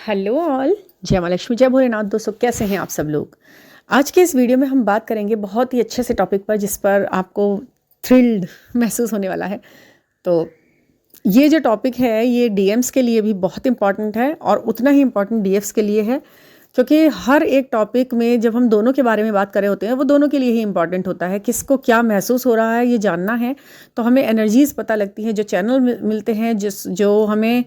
Hello all, जय माँ लक्ष्मी, जय भोलेनाथ। दोस्तों, कैसे हैं आप सब लोग। आज के इस वीडियो में हम बात करेंगे बहुत ही अच्छे से टॉपिक पर, जिस पर आपको थ्रिल्ड महसूस होने वाला है। तो ये जो टॉपिक है ये डीएम्स के लिए भी बहुत इंपॉर्टेंट है और उतना ही इंपॉर्टेंट डीएफ्स के लिए है, क्योंकि हर एक टॉपिक में जब हम दोनों के बारे में बात कर रहे होते हैं वो दोनों के लिए ही इंपॉर्टेंट होता है। किसको क्या महसूस हो रहा है ये जानना है, तो हमें एनर्जीज़ पता लगती हैं, जो चैनल मिलते हैं, जो हमें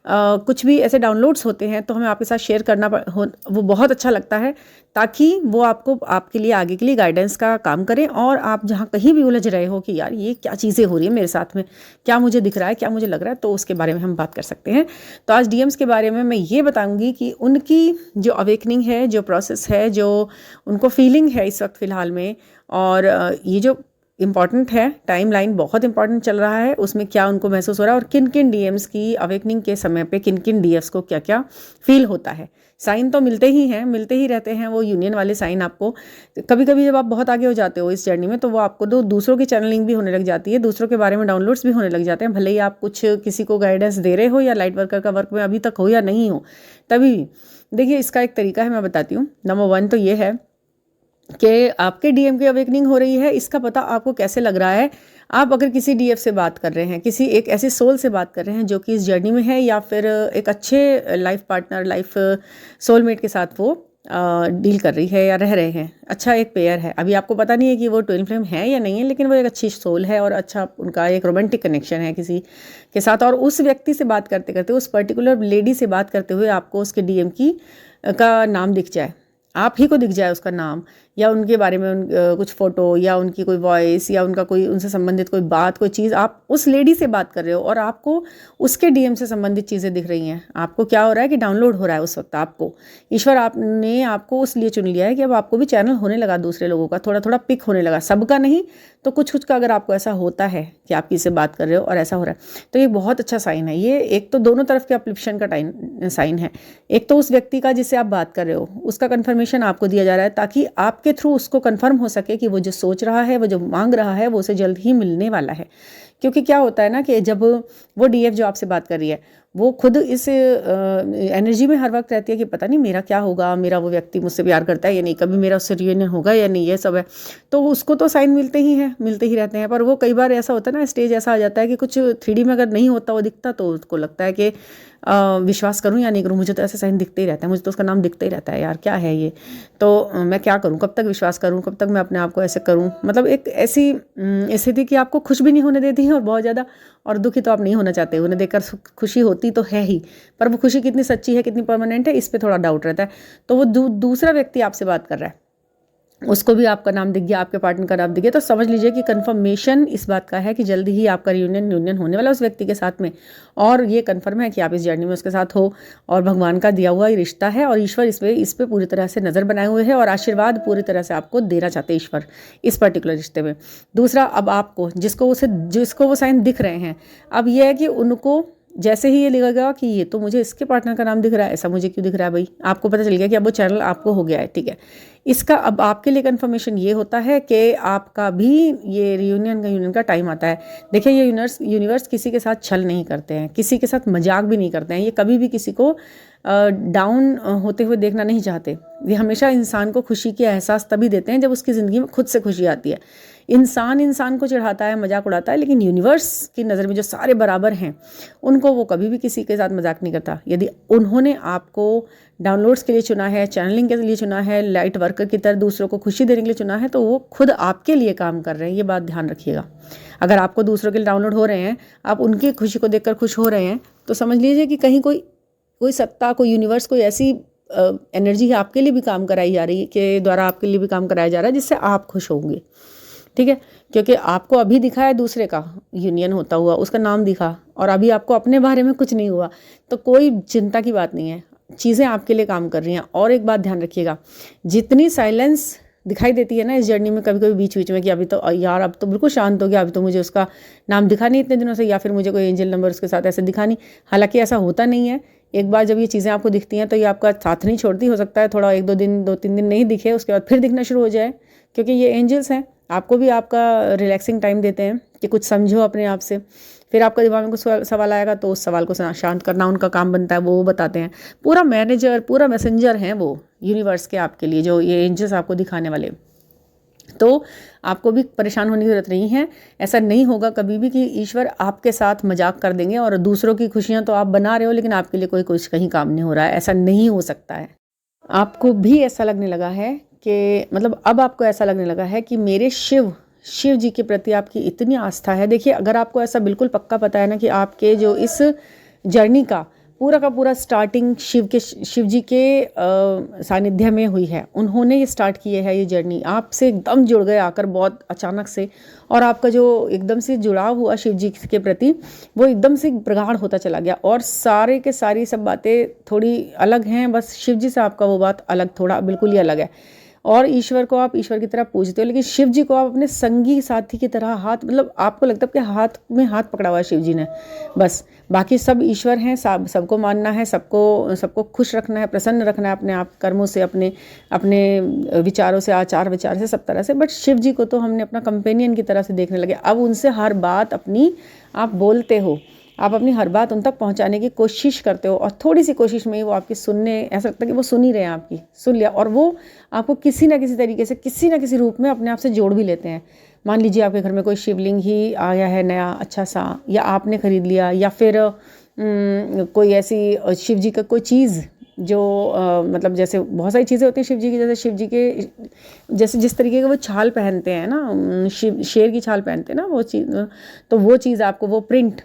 कुछ भी ऐसे डाउनलोड्स होते हैं तो हमें आपके साथ शेयर करना वो बहुत अच्छा लगता है, ताकि वो आपको आपके लिए आगे के लिए गाइडेंस का काम करें। और आप जहाँ कहीं भी उलझ रहे हो कि यार ये क्या चीज़ें हो रही है मेरे साथ में, क्या मुझे दिख रहा है, क्या मुझे लग रहा है, तो उसके बारे में हम बात कर सकते हैं। तो आज डीएम्स के बारे में मैं ये बताऊंगी कि उनकी जो अवेकनिंग है, जो प्रोसेस है, जो उनको फीलिंग है इस वक्त फ़िलहाल में, और ये जो इम्पॉर्टेंट है, टाइम लाइन बहुत इंपॉर्टेंट चल रहा है, उसमें क्या उनको महसूस हो रहा है, और किन किन डीएम्स की अवेकनिंग के समय पे किन किन डीएफ्स को क्या क्या फील होता है। साइन तो मिलते ही हैं, मिलते ही रहते हैं, वो यूनियन वाले साइन आपको कभी कभी जब आप बहुत आगे हो जाते हो इस जर्नी में, तो वो आपको दूसरों की चैनलिंग भी होने लग जाती है, दूसरों के बारे में डाउनलोड्स भी होने लग जाते हैं। भले ही आप कुछ किसी को गाइडेंस दे रहे हो या लाइट वर्कर का वर्क में अभी तक हो या नहीं हो, तभी देखिए इसका एक तरीका है, मैं बताती हूँ। नंबर 1 तो ये है कि आपके डीएम की अवेकनिंग हो रही है, इसका पता आपको कैसे लग रहा है। आप अगर किसी डीएफ से बात कर रहे हैं, किसी एक ऐसे सोल से बात कर रहे हैं जो कि इस जर्नी में है, या फिर एक अच्छे लाइफ पार्टनर, लाइफ सोलमेट के साथ वो डील कर रही है या रह रहे हैं, अच्छा एक पेयर है, अभी आपको पता नहीं है कि वो ट्विन फ्लेम है या नहीं है, लेकिन वो एक अच्छी सोल है और अच्छा उनका एक रोमांटिक कनेक्शन है किसी के साथ। और उस व्यक्ति से बात करते करते, उस पर्टिकुलर लेडी से बात करते हुए आपको उसके डीएम की का नाम दिख जाए, आप ही को दिख जाए उसका नाम, या उनके बारे में कुछ फ़ोटो, या उनकी कोई वॉइस, या उनका कोई उनसे संबंधित कोई बात, कोई चीज़, आप उस लेडी से बात कर रहे हो और आपको उसके डीएम से संबंधित चीज़ें दिख रही हैं। आपको क्या हो रहा है कि डाउनलोड हो रहा है उस वक्त आपको, ईश्वर आपने आपको उस लिए चुन लिया है कि अब आपको भी चैनल होने लगा दूसरे लोगों का, थोड़ा थोड़ा पिक होने लगा, सबका नहीं तो कुछ कुछ का। अगर आपको ऐसा होता है कि आप किसी से बात कर रहे हो और ऐसा हो रहा है, तो ये बहुत अच्छा साइन है। ये एक तो दोनों तरफ के अपलिप्शन का साइन है। एक तो उस व्यक्ति का जिससे आप बात कर रहे हो, उसका कन्फर्मेशन आपको दिया जा रहा है, ताकि आपके थ्रू उसको कन्फर्म हो सके कि वो जो सोच रहा है, वो जो मांग रहा है, वो उसे जल्द ही मिलने वाला है। क्योंकि क्या होता है ना कि जब वो डीएफ जो आपसे बात कर रही है, वो खुद इस एनर्जी में हर वक्त रहती है कि पता नहीं मेरा क्या होगा, मेरा वो व्यक्ति मुझसे प्यार करता है या नहीं, कभी मेरा उससे रियूनियन होगा या नहीं, ये सब है। तो उसको तो साइन मिलते ही हैं, मिलते ही रहते हैं, पर वो कई बार ऐसा होता है ना, स्टेज ऐसा आ जाता है कि कुछ 3D में अगर नहीं होता, वो दिखता, तो उसको लगता है कि विश्वास करूं या नहीं करूं, मुझे तो ऐसे साइन दिखते ही रहता है, मुझे तो उसका नाम दिखता ही रहता है, यार क्या है ये, तो मैं क्या करूं, कब तक विश्वास करूं, कब तक मैं अपने आप को ऐसे करूं। मतलब एक ऐसी स्थिति कि आपको खुश भी नहीं होने देती है और बहुत ज़्यादा, और दुखी तो आप नहीं होना चाहते। उन्हें देखकर खुशी होती तो है ही, पर वो खुशी कितनी सच्ची है, कितनी परमानेंट है, इस पर थोड़ा डाउट रहता है। तो वो दूसरा व्यक्ति आपसे बात कर रहा है, उसको भी आपका नाम दिख गया, आपके पार्टनर का नाम दिख गया, तो समझ लीजिए कि कंफर्मेशन इस बात का है कि जल्दी ही आपका यूनियन होने वाला है उस व्यक्ति के साथ में। और ये कंफर्म है कि आप इस जर्नी में उसके साथ हो, और भगवान का दिया हुआ ये रिश्ता है, और ईश्वर इस पे पूरी तरह से नज़र बनाए हुए हैं, और आशीर्वाद पूरी तरह से आपको देना चाहते हैं ईश्वर इस पर्टिकुलर रिश्ते में। दूसरा, अब आपको जिसको वो साइन दिख रहे हैं, अब ये है कि उनको जैसे ही ये लगेगा कि ये तो मुझे इसके पार्टनर का नाम दिख रहा है, ऐसा मुझे क्यों दिख रहा है भाई, आपको पता चल गया कि अब वो चैनल आपको हो गया है, ठीक है। इसका अब आपके लिए कंफर्मेशन ये होता है कि आपका भी ये यूनियन का टाइम आता है। देखिए, ये यूनिवर्स किसी के साथ छल नहीं करते हैं, किसी के साथ मजाक भी नहीं करते हैं, ये कभी भी किसी को डाउन होते हुए देखना नहीं चाहते। ये हमेशा इंसान को खुशी के एहसास तभी देते हैं जब उसकी ज़िंदगी में खुद से खुशी आती है। इंसान को चिढ़ाता है, मजाक उड़ाता है, लेकिन यूनिवर्स की नज़र में जो सारे बराबर हैं, उनको वो कभी भी किसी के साथ मजाक नहीं करता। यदि उन्होंने आपको डाउनलोड्स के लिए चुना है, चैनलिंग के लिए चुना है, लाइट वर्कर की तरह दूसरों को खुशी देने के लिए चुना है, तो वो खुद आपके लिए काम कर रहे हैं, ये बात ध्यान रखिएगा। अगर आपको दूसरों के लिए डाउनलोड हो रहे हैं, आप उनकी खुशी को देखकर खुश हो रहे हैं, तो समझ लीजिए कि कहीं कोई सत्ता, कोई यूनिवर्स, कोई ऐसी एनर्जी आपके लिए भी काम कराई जा रही है, के द्वारा आपके लिए भी काम कराया जा रहा है, जिससे आप खुश होंगे, ठीक है। क्योंकि आपको अभी दिखा है दूसरे का यूनियन होता हुआ, उसका नाम दिखा, और अभी आपको अपने बारे में कुछ नहीं हुआ, तो कोई चिंता की बात नहीं है, चीज़ें आपके लिए काम कर रही हैं। और एक बात ध्यान रखिएगा, जितनी साइलेंस दिखाई देती है ना इस जर्नी में, कभी कभी बीच बीच में कि अभी तो यार अब तो बिल्कुल शांत हो गया, अभी तो मुझे उसका नाम दिखा नहीं इतने दिनों से, या फिर मुझे कोई एंजल नंबर उसके साथ ऐसे दिखा नहीं, हालांकि ऐसा होता नहीं है। एक बार जब ये चीज़ें आपको दिखती हैं तो ये आपका साथ नहीं छोड़ती, हो सकता है थोड़ा 1-2 दिन 2-3 दिन नहीं दिखे, उसके बाद फिर दिखना शुरू हो जाए, क्योंकि ये एंजल्स हैं, आपको भी आपका रिलैक्सिंग टाइम देते हैं कि कुछ समझो अपने आप से। फिर आपका दिमाग में कुछ सवाल आएगा तो उस सवाल को शांत करना उनका काम बनता है, वो बताते हैं। पूरा मैनेजर, पूरा मैसेंजर हैं वो यूनिवर्स के आपके लिए, जो ये एंजल्स आपको दिखाने वाले। तो आपको भी परेशान होने की ज़रूरत नहीं है। ऐसा नहीं होगा कभी भी कि ईश्वर आपके साथ मजाक कर देंगे और दूसरों की खुशियाँ तो आप बना रहे हो लेकिन आपके लिए कोई कुछ कहीं काम नहीं हो रहा है, ऐसा नहीं हो सकता है। आपको भी ऐसा लगने लगा है कि मतलब अब आपको ऐसा लगने लगा है कि मेरे शिव जी के प्रति आपकी इतनी आस्था है। देखिए, अगर आपको ऐसा बिल्कुल पक्का पता है ना कि आपके जो इस जर्नी का पूरा स्टार्टिंग शिव जी के सानिध्य में हुई है, उन्होंने ये स्टार्ट किए है, ये जर्नी आपसे एकदम जुड़ गए आकर बहुत अचानक से, और आपका जो एकदम से जुड़ाव हुआ शिव जी के प्रति वो एकदम से प्रगाढ़ होता चला गया। और सारे के सारी सब बातें थोड़ी अलग हैं, बस शिव जी से आपका वो बात अलग, थोड़ा बिल्कुल ही अलग है। और ईश्वर को आप ईश्वर की तरह पूजते हो, लेकिन शिव जी को आप अपने संगी साथी की तरह हाथ, मतलब आपको लगता है कि हाथ में हाथ पकड़ा हुआ है शिव जी ने, बस। बाकी सब ईश्वर हैं, सबको मानना है, सबको खुश रखना है, प्रसन्न रखना है अपने आप कर्मों से, अपने विचारों से, आचार विचार से, सब तरह से। बट शिव जी को तो हमने अपना कंपेनियन की तरह से देखने लगे। अब उनसे हर बात अपनी आप बोलते हो, आप अपनी हर बात उन तक पहुंचाने की कोशिश करते हो, और थोड़ी सी कोशिश में ही वो आपकी सुनने, ऐसा लगता है कि वो सुन ही रहे हैं, आपकी सुन लिया, और वो आपको किसी ना किसी तरीके से, किसी ना किसी रूप में अपने आप से जोड़ भी लेते हैं। मान लीजिए आपके घर में कोई शिवलिंग ही आया है नया अच्छा सा, या आपने खरीद लिया, या फिर कोई ऐसी शिव जी का कोई चीज़ जो मतलब जैसे बहुत सारी चीज़ें होती हैं शिव जी की, जैसे शिव जी के जैसे जिस तरीके का वो छाल पहनते हैं ना, शेर की छाल पहनते हैं ना, वो चीज़, तो वो चीज़ आपको, वो प्रिंट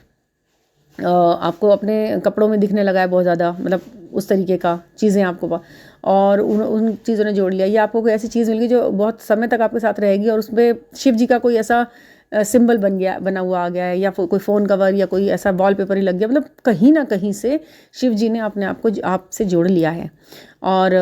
आपको अपने कपड़ों में दिखने लगा है बहुत ज़्यादा, मतलब उस तरीके का चीज़ें आपको, और उन चीज़ों ने जोड़ लिया। या आपको कोई ऐसी चीज़ मिल गई जो बहुत समय तक आपके साथ रहेगी, और उसमें शिव जी का कोई ऐसा सिंबल बना हुआ आ गया है, या कोई फ़ोन कवर या कोई ऐसा वॉलपेपर ही लग गया, मतलब कहीं ना कहीं से शिव जी ने अपने आप को आपसे जोड़ लिया है। और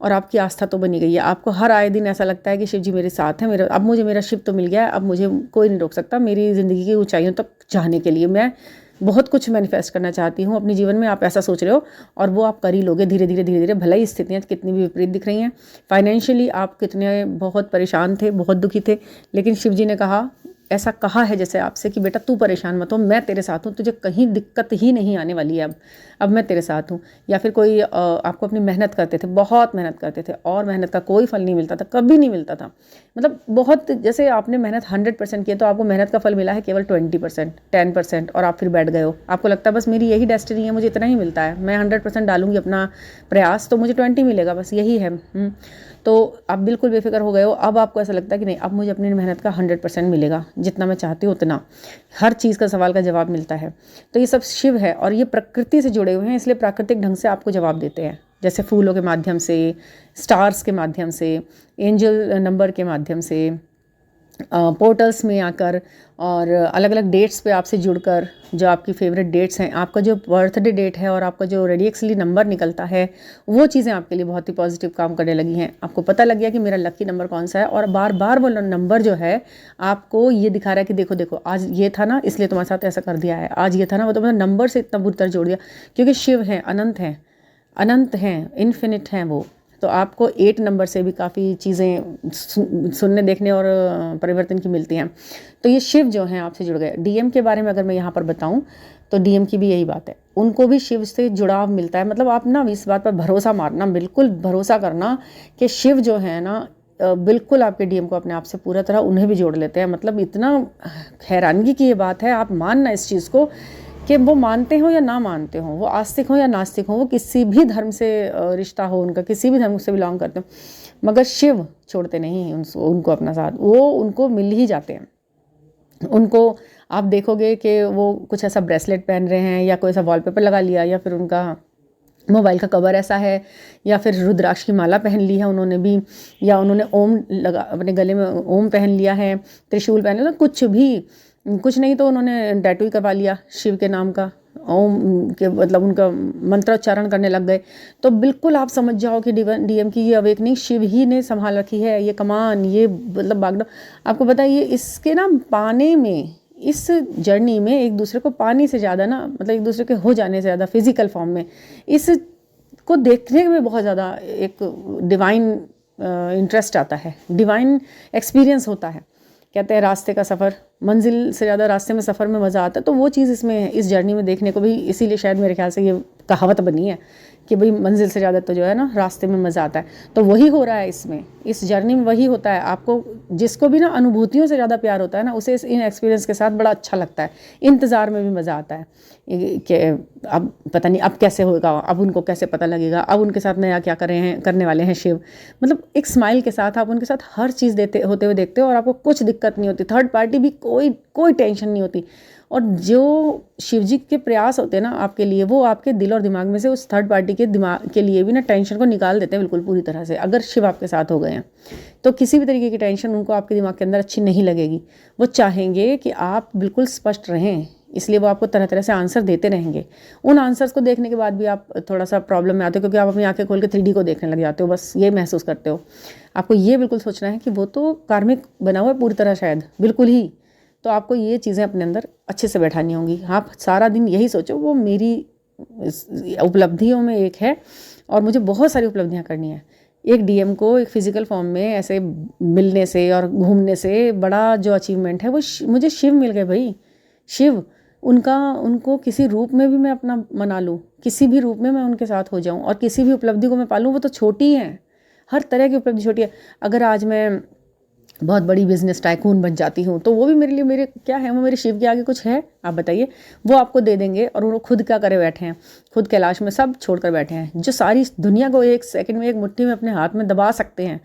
और आपकी आस्था तो बनी गई है। आपको हर आए दिन ऐसा लगता है कि शिव जी मेरे साथ हैं, अब मुझे मेरा शिव तो मिल गया है, अब मुझे कोई नहीं रोक सकता मेरी ज़िंदगी की ऊंचाइयों तक जाने के लिए। मैं बहुत कुछ मैनिफेस्ट करना चाहती हूँ अपने जीवन में, आप ऐसा सोच रहे हो, और वो आप कर ही लोगे धीरे धीरे। भले ही स्थितियाँ कितनी भी विपरीत दिख रही हैं, फाइनेंशियली आप कितने बहुत परेशान थे, बहुत दुखी थे, लेकिन शिव जी ने ऐसा कहा है जैसे आपसे कि बेटा तू परेशान मत हो, मैं तेरे साथ हूँ, तुझे कहीं दिक्कत ही नहीं आने वाली है, अब मैं तेरे साथ हूँ। या फिर कोई आपको अपनी मेहनत करते थे, बहुत मेहनत करते थे, और मेहनत का कोई फल नहीं मिलता था, कभी नहीं मिलता था, मतलब बहुत, जैसे आपने मेहनत 100% की तो आपको मेहनत का फल मिला है केवल 20%, 10%, और आप फिर बैठ गए हो। आपको लगता है बस मेरी यही डेस्टिनी है, मुझे इतना ही मिलता है, मैं 100% डालूंगी अपना प्रयास तो मुझे 20 मिलेगा, बस यही है। तो आप बिल्कुल बेफिक्र हो गए हो। अब आपको ऐसा लगता है कि नहीं, अब मुझे अपनी मेहनत का 100% मिलेगा, जितना मैं चाहती हूँ उतना, हर चीज़ का सवाल का जवाब मिलता है। तो ये सब शिव है, और ये प्रकृति से जुड़े हुए हैं, इसलिए प्राकृतिक ढंग से आपको जवाब देते हैं, जैसे फूलों के माध्यम से, स्टार्स के माध्यम से, एंजल नंबर के माध्यम से, पोर्टल्स में आकर, और अलग अलग डेट्स पे आपसे जुड़कर, जो आपकी फेवरेट डेट्स हैं, आपका जो बर्थडे डेट है और आपका जो रेडियक्सली नंबर निकलता है, वो चीज़ें आपके लिए बहुत ही पॉजिटिव काम करने लगी हैं। आपको पता लग गया कि मेरा लकी नंबर कौन सा है, और बार बार वो नंबर जो है आपको ये दिखा रहा है कि देखो देखो, आज ये था ना, इसलिए तुम्हारे साथ ऐसा कर दिया है, आज ये था ना, वो तो मतलब नंबर से इतना बुरी तरह जोड़ दिया, क्योंकि शिव हैं, अनंत हैं, इन्फिनिट हैं वो। तो आपको 8 नंबर से भी काफ़ी चीज़ें सुनने, देखने और परिवर्तन की मिलती हैं। तो ये शिव जो हैं आपसे जुड़ गए। डीएम के बारे में अगर मैं यहाँ पर बताऊँ तो डीएम की भी यही बात है, उनको भी शिव से जुड़ाव मिलता है। मतलब आप ना इस बात पर भरोसा मारना, बिल्कुल भरोसा करना कि शिव जो है ना बिल्कुल आपके डीएम को अपने आप से पूरा तरह उन्हें भी जोड़ लेते हैं। मतलब इतना हैरानगी की ये बात है, आप मानना इस चीज़ को कि वो मानते हो या ना मानते हो, वो आस्तिक हो या नास्तिक हो, वो किसी भी धर्म से रिश्ता हो उनका, किसी भी धर्म से बिलोंग करते हो, मगर शिव छोड़ते नहीं उनको अपना साथ, वो उनको मिल ही जाते हैं। उनको आप देखोगे कि वो कुछ ऐसा ब्रेसलेट पहन रहे हैं, या कोई ऐसा वॉलपेपर लगा लिया, या फिर उनका मोबाइल का कवर ऐसा है, या फिर रुद्राक्ष की माला पहन ली है उन्होंने भी, या उन्होंने ओम लगा, अपने गले में ओम पहन लिया है, त्रिशूल पहन लिया, कुछ नहीं तो उन्होंने टैटू ही करवा लिया शिव के नाम का, ओम के मतलब उनका मंत्रोच्चारण करने लग गए। तो बिल्कुल आप समझ जाओ कि डीएम की ये अवेकनिंग शिव ही ने संभाल रखी है, ये कमान, ये मतलब बागडोर। आपको बताइए इसके ना पाने में, इस जर्नी में एक दूसरे को पाने से ज़्यादा ना, मतलब एक दूसरे के हो जाने से ज़्यादा फिजिकल फॉर्म में इस को देखने में बहुत ज़्यादा एक डिवाइन इंटरेस्ट आता है, डिवाइन एक्सपीरियंस होता है। कहते हैं रास्ते का सफ़र मंजिल से ज़्यादा रास्ते में सफ़र में मज़ा आता है। तो वो चीज़ इसमें इस जर्नी में देखने को भी, इसीलिए शायद मेरे ख्याल से ये कहावत बनी है कि भाई मंजिल से ज़्यादा तो जो है ना रास्ते में मज़ा आता है। तो वही हो रहा है इसमें, इस जर्नी में वही होता है। आपको जिसको भी ना अनुभूतियों से ज़्यादा प्यार होता है ना, उसे इन एक्सपीरियंस के साथ बड़ा अच्छा लगता है। इंतज़ार में भी मज़ा आता है कि अब पता नहीं अब कैसे होगा, अब उनको कैसे पता लगेगा, अब उनके साथ नया क्या करने वाले हैं शिव। मतलब एक स्माइल के साथ आप उनके साथ हर चीज़ होते हुए देखते हो और आपको कुछ दिक्कत नहीं होती। थर्ड पार्टी भी कोई टेंशन नहीं होती। और जो शिव जी के प्रयास होते हैं ना आपके लिए, वो आपके दिल और दिमाग में से उस थर्ड पार्टी के दिमाग के लिए भी ना टेंशन को निकाल देते हैं बिल्कुल पूरी तरह से। अगर शिव आपके साथ हो गए हैं तो किसी भी तरीके की टेंशन उनको आपके दिमाग के अंदर अच्छी नहीं लगेगी। वो चाहेंगे कि आप बिल्कुल स्पष्ट रहें, इसलिए वो आपको तरह तरह से आंसर देते रहेंगे। उन आंसर्स को देखने के बाद भी आप थोड़ा सा प्रॉब्लम में आते हो, क्योंकि आप अपनी आंखें खोल के 3D को देखने लग जाते हो, बस ये महसूस करते हो। आपको ये बिल्कुल सोचना है कि वो तो कार्मिक बना हुआ है पूरी तरह, शायद बिल्कुल ही। तो आपको ये चीज़ें अपने अंदर अच्छे से बैठानी होंगी। आप सारा दिन यही सोचो वो मेरी उपलब्धियों में एक है और मुझे बहुत सारी उपलब्धियाँ करनी है। एक डीएम को एक फ़िज़िकल फॉर्म में ऐसे मिलने से और घूमने से बड़ा जो अचीवमेंट है वो मुझे शिव मिल गए भाई। शिव उनको किसी रूप में भी मैं अपना मना लूँ, किसी भी रूप में मैं उनके साथ हो जाऊँ और किसी भी उपलब्धि को मैं पालूँ, वो तो छोटी है। हर तरह की उपलब्धि छोटी है। अगर आज मैं बहुत बड़ी बिजनेस टाइकून बन जाती हूँ तो वो भी मेरे लिए, मेरे क्या है, वो मेरे शिव के आगे कुछ है? आप बताइए। वो आपको दे देंगे और वो खुद क्या करे बैठे हैं, खुद कैलाश में सब छोड़कर बैठे हैं। जो सारी दुनिया को एक सेकंड में, एक मुट्ठी में अपने हाथ में दबा सकते हैं,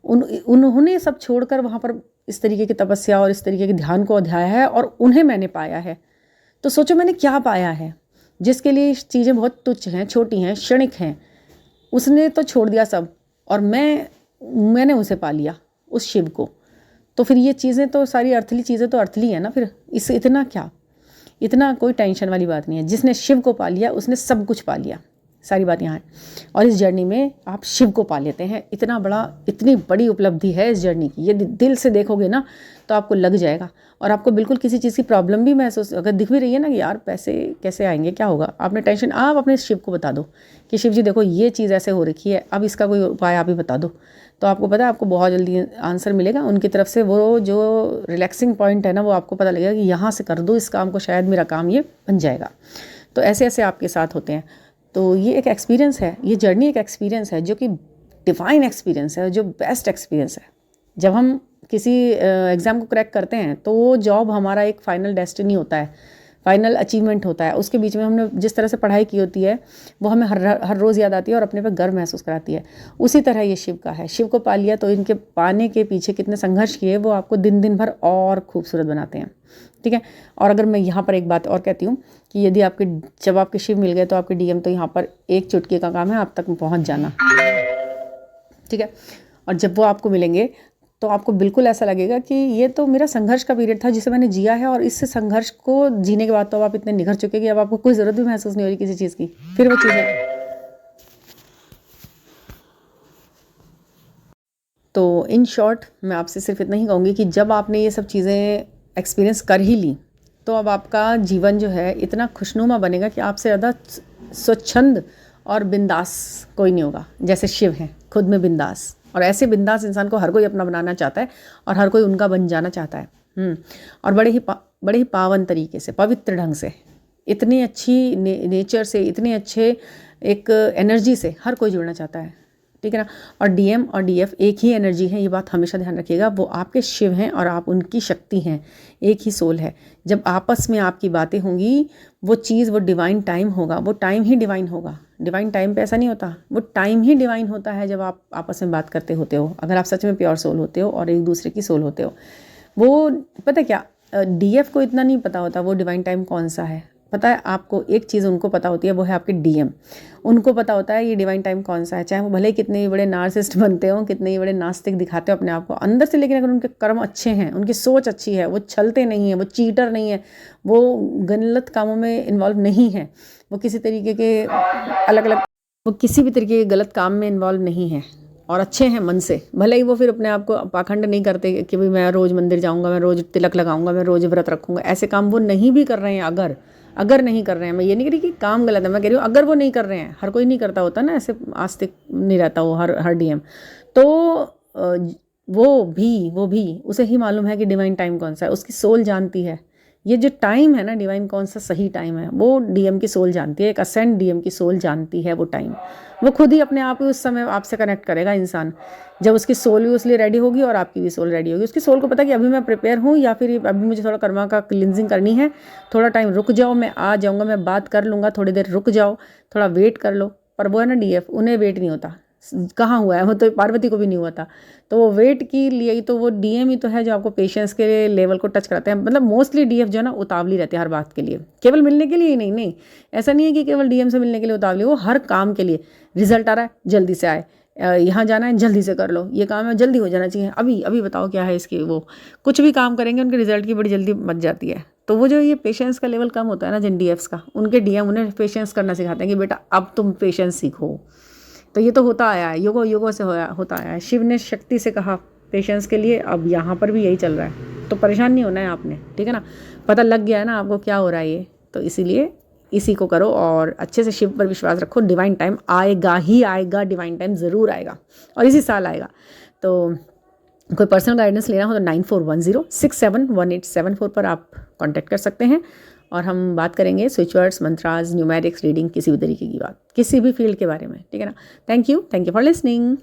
उन्होंने सब छोड़कर वहाँ पर इस तरीके की तपस्या और इस तरीके के ध्यान को अध्याया है और उन्हें मैंने पाया है। तो सोचो मैंने क्या पाया है, जिसके लिए चीज़ें बहुत तुच्छ हैं, छोटी हैं, क्षणिक हैं। उसने तो छोड़ दिया सब और मैंने उसे पा लिया, उस शिव को। तो फिर ये चीज़ें तो सारी अर्थली चीज़ें तो अर्थली है ना। फिर इससे इतना क्या, इतना कोई टेंशन वाली बात नहीं है। जिसने शिव को पा लिया उसने सब कुछ पा लिया। सारी बात यहाँ है। और इस जर्नी में आप शिव को पा लेते हैं। इतनी बड़ी उपलब्धि है इस जर्नी की। यदि दिल से देखोगे ना तो आपको लग जाएगा और आपको बिल्कुल किसी चीज़ की प्रॉब्लम भी महसूस, अगर दिख भी रही है ना कि यार पैसे कैसे आएंगे, क्या होगा, आपने टेंशन, आप अपने शिव को बता दो कि शिव जी देखो ये चीज़ ऐसे हो रखी है, अब इसका कोई उपाय आप ही बता दो। तो आपको पता है आपको बहुत जल्दी आंसर मिलेगा उनकी तरफ से। वो जो रिलैक्सिंग पॉइंट है ना, वो आपको पता लगेगा कि यहाँ से कर दो इस काम को, शायद मेरा काम ये बन जाएगा। तो ऐसे ऐसे आपके साथ होते हैं। तो ये एक एक्सपीरियंस है, ये जर्नी एक एक्सपीरियंस है जो कि डिवाइन एक्सपीरियंस है, जो बेस्ट एक्सपीरियंस है। जब हम किसी एग्ज़ाम को क्रैक करते हैं तो वो जॉब हमारा एक फ़ाइनल डेस्टिनी होता है, फाइनल अचीवमेंट होता है। उसके बीच में हमने जिस तरह से पढ़ाई की होती है वो हमें हर रोज़ याद आती है और अपने पे गर्व महसूस कराती है। उसी तरह ये शिव का है। शिव को पा लिया तो इनके पाने के पीछे कितने संघर्ष किए वो आपको दिन दिन भर और खूबसूरत बनाते हैं। ठीक है। और अगर मैं यहाँ पर एक बात और कहती हूँ कि यदि जब आपके शिव मिल गए तो आपके डीएम तो यहाँ पर एक चुटकी का काम है आप तक पहुँच जाना। ठीक है। और जब वो आपको मिलेंगे तो आपको बिल्कुल ऐसा लगेगा कि ये तो मेरा संघर्ष का पीरियड था जिसे मैंने जिया है, और इस संघर्ष को जीने के बाद तो अब आप इतने निखर चुके कि अब आपको कोई ज़रूरत भी महसूस नहीं हो रही किसी चीज़ की। फिर वो चीज़ें, तो इन शॉर्ट मैं आपसे सिर्फ इतना ही कहूँगी कि जब आपने ये सब चीज़ें एक्सपीरियंस कर ही ली तो अब आपका जीवन जो है इतना खुशनुमा बनेगा कि आपसे ज़्यादा स्वच्छंद और बिंदास कोई नहीं होगा। जैसे शिव हैं खुद में बिंदास, और ऐसे बिंदास इंसान को हर कोई अपना बनाना चाहता है और हर कोई उनका बन जाना चाहता है। और बड़े ही पावन तरीके से, पवित्र ढंग से, इतनी अच्छी नेचर से, इतने अच्छे एक एनर्जी से हर कोई जुड़ना चाहता है। ठीक है ना। और डीएम और डीएफ एक ही एनर्जी है, ये बात हमेशा ध्यान रखिएगा। वो आपके शिव हैं और आप उनकी शक्ति हैं, एक ही सोल है। जब आपस में आपकी बातें होंगी वो चीज़, वो डिवाइन टाइम होगा, वो टाइम ही डिवाइन होगा। डिवाइन टाइम पे ऐसा नहीं होता, वो टाइम ही डिवाइन होता है जब आप आपस में बात करते होते हो, अगर आप सच में प्योर सोल होते हो और एक दूसरे की सोल होते हो। वो पता क्या, डीएफ को इतना नहीं पता होता वो डिवाइन टाइम कौन सा है। पता है आपको एक चीज़ उनको पता होती है, वो है आपके डीएम। उनको पता होता है ये डिवाइन टाइम कौन सा है, चाहे वो भले कितने ही बड़े नार्सिस्ट बनते हो, कितने ही बड़े नास्तिक दिखाते हो अपने आप को अंदर से, लेकिन अगर उनके कर्म अच्छे हैं, उनकी सोच अच्छी है, वो छलते नहीं है, वो चीटर नहीं है, वो गलत कामों में इन्वॉल्व नहीं है, वो किसी तरीके के वो किसी भी तरीके के गलत काम में इन्वॉल्व नहीं है और अच्छे हैं मन से, भले ही वो फिर अपने आप को पाखंड नहीं करते कि भाई मैं रोज़ मंदिर जाऊँगा, मैं रोज़ तिलक लगाऊंगा, मैं रोज़ व्रत रखूँगा, ऐसे काम वो नहीं भी कर रहे हैं। अगर नहीं कर रहे हैं, मैं ये नहीं कह रही कि काम गलत है, मैं कह रही हूँ अगर वो नहीं कर रहे हैं, हर कोई नहीं करता होता ना, ऐसे आस्तिक नहीं रहता वो हर डीएम। तो वो भी उसे ही मालूम है कि डिवाइन टाइम कौन सा है, उसकी सोल जानती है। ये जो टाइम है ना डिवाइन कौन सा सही टाइम है, वो डीएम की सोल जानती है, एक असेंड डीएम की सोल जानती है वो टाइम। वो खुद ही अपने आप ही उस समय आपसे कनेक्ट करेगा इंसान, जब उसकी सोल भी उसलिए रेडी होगी और आपकी भी सोल रेडी होगी। उसकी सोल को पता कि अभी मैं प्रिपेयर हूँ, या फिर अभी मुझे थोड़ा कर्मा का क्लिनजिंग करनी है, थोड़ा टाइम रुक जाओ, मैं आ जाऊँगा, मैं बात कर लूँगा, थोड़ी देर रुक जाओ, थोड़ा वेट कर लो। पर वो है ना डीएफ, उन्हें वेट नहीं होता। कहाँ हुआ है वो, तो पार्वती को भी नहीं हुआ था। तो वो वेट की लिए ही तो वो डीएम ही तो है जो आपको पेशेंस के लेवल को टच कराते हैं। मतलब मोस्टली डीएफ जो है ना उतावली रहते हैं हर बात के लिए, केवल मिलने के लिए ही नहीं। नहीं, ऐसा नहीं है कि केवल डीएम से मिलने के लिए उतावली, वो हर काम के लिए। रिजल्ट आ रहा है जल्दी से आए, यहाँ जाना है जल्दी से कर लो, ये काम है जल्दी हो जाना चाहिए, अभी अभी बताओ क्या है इसकी। वो कुछ भी काम करेंगे उनके रिजल्ट की बड़ी जल्दी मच जाती है। तो वो जो ये पेशेंस का लेवल कम होता है ना जिन डीएफ्स का, उनके डीएम उन्हें पेशेंस करना सिखाते हैं कि बेटा अब तुम पेशेंस सीखो। तो ये तो होता आया है, युगों युगों से होता आया है। शिव ने शक्ति से कहा पेशेंस के लिए, अब यहाँ पर भी यही चल रहा है। तो परेशान नहीं होना है आपने, ठीक है ना। पता लग गया है ना आपको क्या हो रहा है ये, तो इसीलिए इसी को करो और अच्छे से शिव पर विश्वास रखो। डिवाइन टाइम आएगा ही आएगा, डिवाइन टाइम ज़रूर आएगा और इसी साल आएगा। तो कोई पर्सनल गाइडेंस लेना हो तो 9410671874 पर आप कांटेक्ट कर सकते हैं और हम बात करेंगे switch words, mantras, numerics, reading, किसी भी तरीके की बात, किसी भी फील्ड के बारे में, ठीक है ना। Thank you for listening.